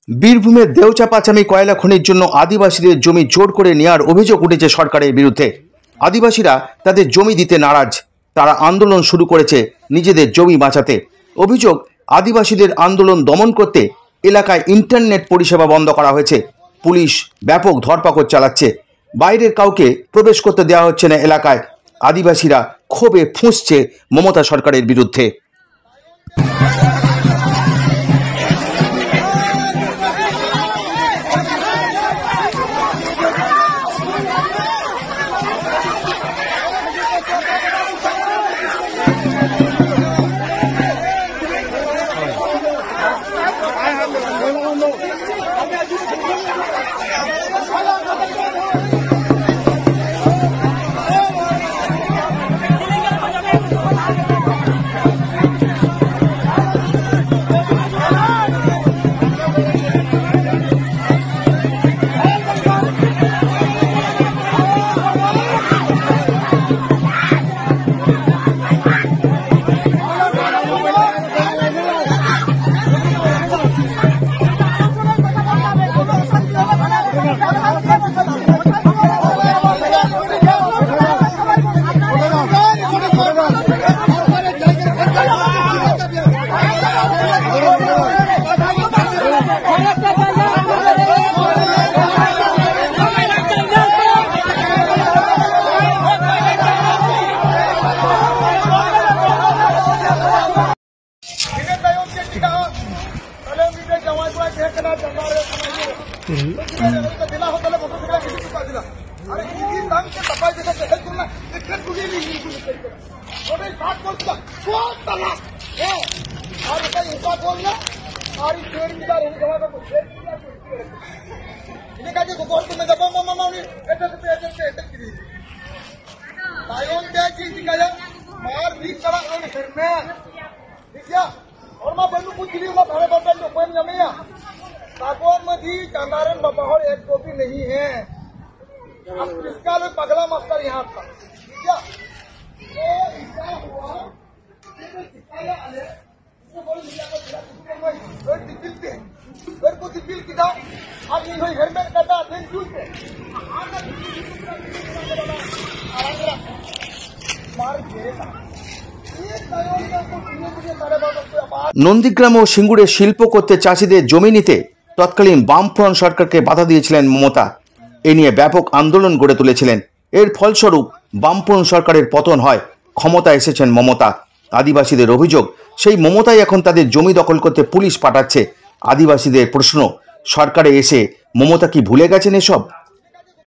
বীরভূমের দেওচাপাচামি কয়লা খনির জন্য আদিবাসীদের জমি জোর করে নেওয়ার অভিযোগ উঠেছে সরকারের বিরুদ্ধে। আদিবাসীরা তাদের জমি দিতে নারাজ। তারা আন্দোলন শুরু করেছে নিজেদের জমি বাঁচাতে। অভিযোগ, আদিবাসীদের আন্দোলন দমন করতে এলাকায় ইন্টারনেট পরিষেবা বন্ধ করা হয়েছে। পুলিশ ব্যাপক ধরপাকড় চালাচ্ছে। বাইরের কাউকে প্রবেশ করতে দেওয়া হচ্ছে না এলাকায়। আদিবাসীরা ক্ষোভে ফুঁসছে মমতা সরকারের বিরুদ্ধে। एक कॉपी नहीं है। इसका पगला मास्टर यहाँ था। নন্দীগ্রাম ও সিঙ্গুরে শিল্প করতে চাষিদের জমি নিতে তৎকালীন বামফ্রন্ট সরকারকে বাধা দিয়েছিলেন মমতা। এ নিয়ে ব্যাপক আন্দোলন গড়ে তুলেছিলেন। এর ফলস্বরূপ বামফ্রন্ট সরকারের পতন হয়। ক্ষমতায় এসেছেন মমতা। আদিবাসীদের অভিযোগ, সেই মমতাই এখন তাদের জমি দখল করতে পুলিশ পাঠাচ্ছে। আদিবাসীদের প্রশ্ন, সরকারে এসে মমতা কি ভুলে গেছেন এসব?